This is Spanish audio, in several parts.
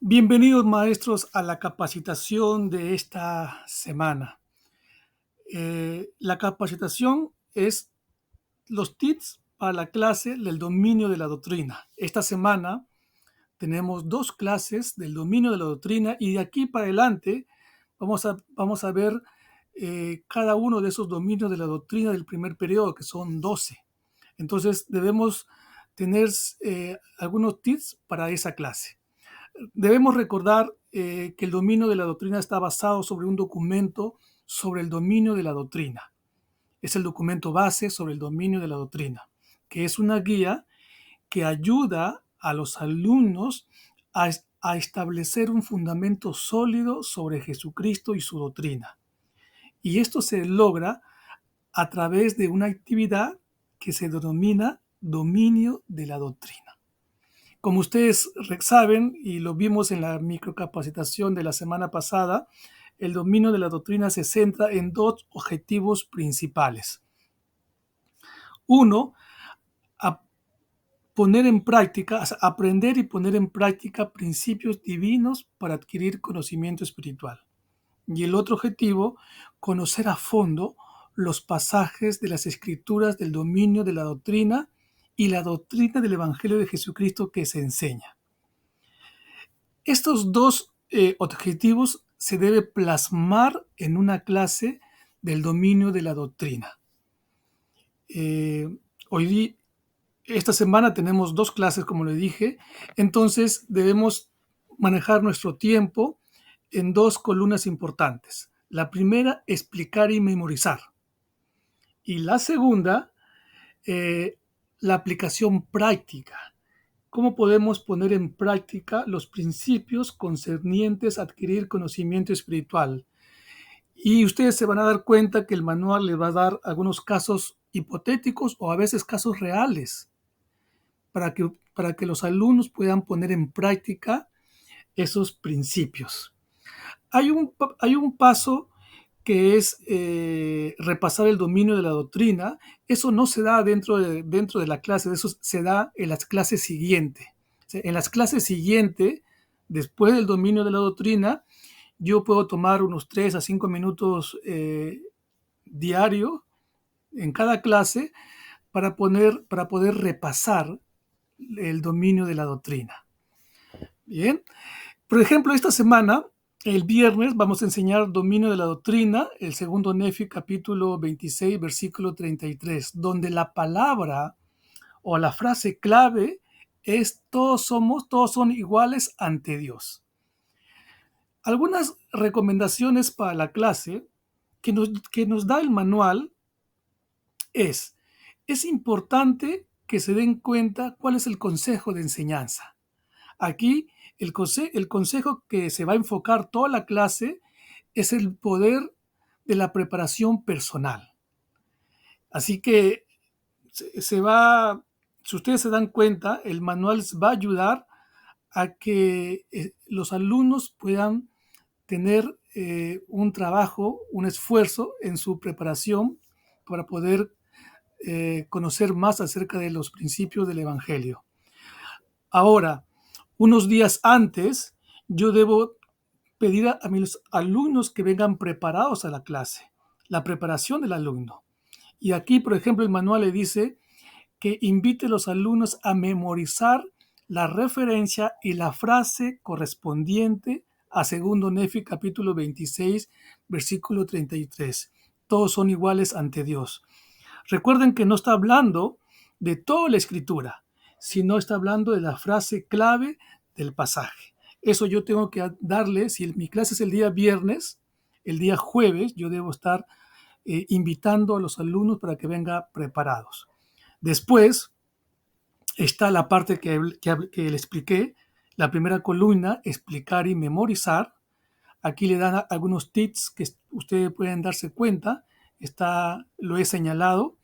Bienvenidos maestros a la capacitación de esta semana. La capacitación es los tips para la clase del dominio de la doctrina. Esta semana tenemos 2 clases del dominio de la doctrina y de aquí para adelante vamos a ver cada uno de esos dominios de la doctrina del primer periodo, que son 12. Entonces debemos tener algunos tips para esa clase. Debemos recordar que el dominio de la doctrina está basado sobre un documento sobre el dominio de la doctrina. Es el documento base sobre el dominio de la doctrina, que es una guía que ayuda a los alumnos a establecer un fundamento sólido sobre Jesucristo y su doctrina. Y esto se logra a través de una actividad que se denomina dominio de la doctrina. Como ustedes saben, y lo vimos en la microcapacitación de la semana pasada, el dominio de la doctrina se centra en 2 objetivos principales. Uno, poner en práctica, aprender y poner en práctica principios divinos para adquirir conocimiento espiritual. Y el otro objetivo, conocer a fondo los pasajes de las Escrituras del dominio de la doctrina y la doctrina del Evangelio de Jesucristo que se enseña. Estos 2 objetivos se debe plasmar en una clase del dominio de la doctrina. Esta semana tenemos 2 clases, como le dije, entonces debemos manejar nuestro tiempo en 2 columnas importantes. La primera, explicar y memorizar. Y la segunda, la aplicación práctica. ¿Cómo podemos poner en práctica los principios concernientes a adquirir conocimiento espiritual? Y ustedes se van a dar cuenta que el manual les va a dar algunos casos hipotéticos o a veces casos reales para que los alumnos puedan poner en práctica esos principios. Hay un paso que es repasar el dominio de la doctrina. Eso no se da dentro de la clase, eso se da en las clases siguientes. En las clases siguientes, después del dominio de la doctrina, yo puedo tomar unos 3 a 5 minutos diario en cada clase para poder repasar el dominio de la doctrina. Bien, por ejemplo, esta semana, el viernes, vamos a enseñar dominio de la doctrina, el segundo Nefi, capítulo 26, versículo 33, donde la palabra o la frase clave es todos son iguales ante Dios. Algunas recomendaciones para la clase que nos da el manual es importante que se den cuenta cuál es el consejo de enseñanza. Aquí el consejo que se va a enfocar toda la clase es el poder de la preparación personal. Así que si ustedes se dan cuenta, el manual va a ayudar a que los alumnos puedan tener un trabajo, un esfuerzo en su preparación para poder conocer más acerca de los principios del Evangelio. Ahora, unos días antes, yo debo pedir a mis alumnos que vengan preparados a la clase, la preparación del alumno. Y aquí, por ejemplo, el manual le dice que invite a los alumnos a memorizar la referencia y la frase correspondiente a segundo Nefi, capítulo 26, versículo 33. Todos son iguales ante Dios. Recuerden que no está hablando de toda la escritura, sino está hablando de la frase clave del pasaje. Eso yo tengo que darle, si mi clase es el día viernes, el día jueves yo debo estar invitando a los alumnos para que vengan preparados. Después está la parte que le expliqué, la primera columna, explicar y memorizar. Aquí le dan algunos tips que ustedes pueden darse cuenta. Lo he señalado.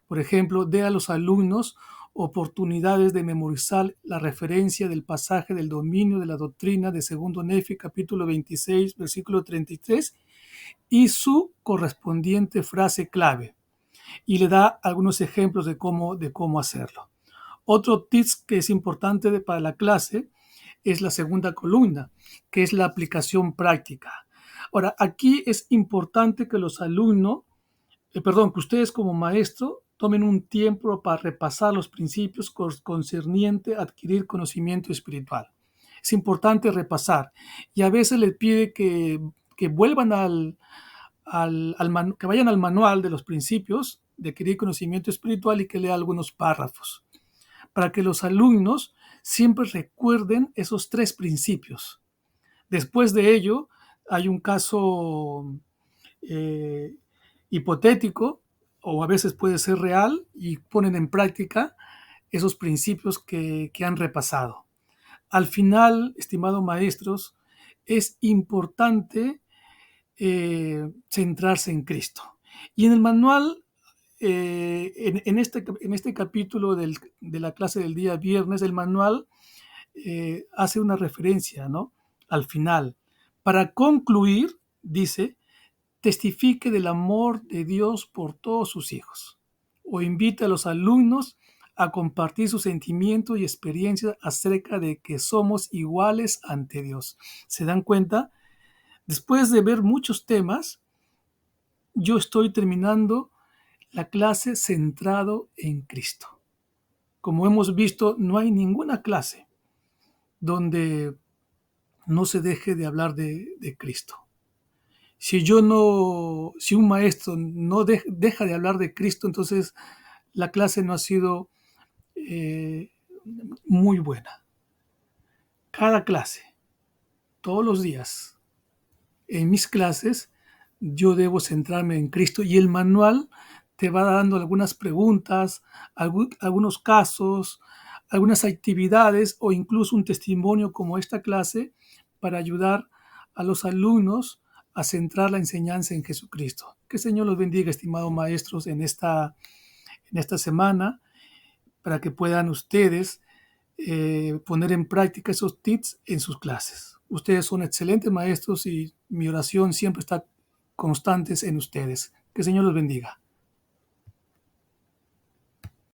Por ejemplo, dé a los alumnos oportunidades de memorizar la referencia del pasaje del dominio de la doctrina de segundo Nefi, capítulo 26, versículo 33, y su correspondiente frase clave. Y le da algunos ejemplos de cómo hacerlo. Otro tip que es importante para la clase es la segunda columna, que es la aplicación práctica. Ahora, aquí es importante que los alumnos, que ustedes como maestro tomen un tiempo para repasar los principios concernientes a adquirir conocimiento espiritual. Es importante repasar y a veces les pide que vuelvan que vayan al manual de los principios de adquirir conocimiento espiritual y que lea algunos párrafos para que los alumnos siempre recuerden esos 3 principios. Después de ello, hay un caso eh, hipotético o a veces puede ser real y ponen en práctica esos principios que han repasado. Al final, estimados maestros, es importante centrarse en Cristo. Y en el manual, en este capítulo de la clase del día viernes, el manual hace una referencia, ¿no? Al final. Para concluir, dice, testifique del amor de Dios por todos sus hijos, o invite a los alumnos a compartir sus sentimientos y experiencias acerca de que somos iguales ante Dios. ¿Se dan cuenta? Después de ver muchos temas, yo estoy terminando la clase centrado en Cristo. Como hemos visto, no hay ninguna clase donde no se deje de hablar de Cristo. Si un maestro no deja de hablar de Cristo, entonces la clase no ha sido eh, muy buena. Cada clase, todos los días, en mis clases, yo debo centrarme en Cristo y el manual te va dando algunas preguntas, algunos casos, algunas actividades o incluso un testimonio como esta clase para ayudar a los alumnos a centrar la enseñanza en Jesucristo. Que el Señor los bendiga, estimados maestros, en esta semana, para que puedan ustedes poner en práctica esos tips en sus clases. Ustedes son excelentes maestros y mi oración siempre está constante en ustedes. Que el Señor los bendiga.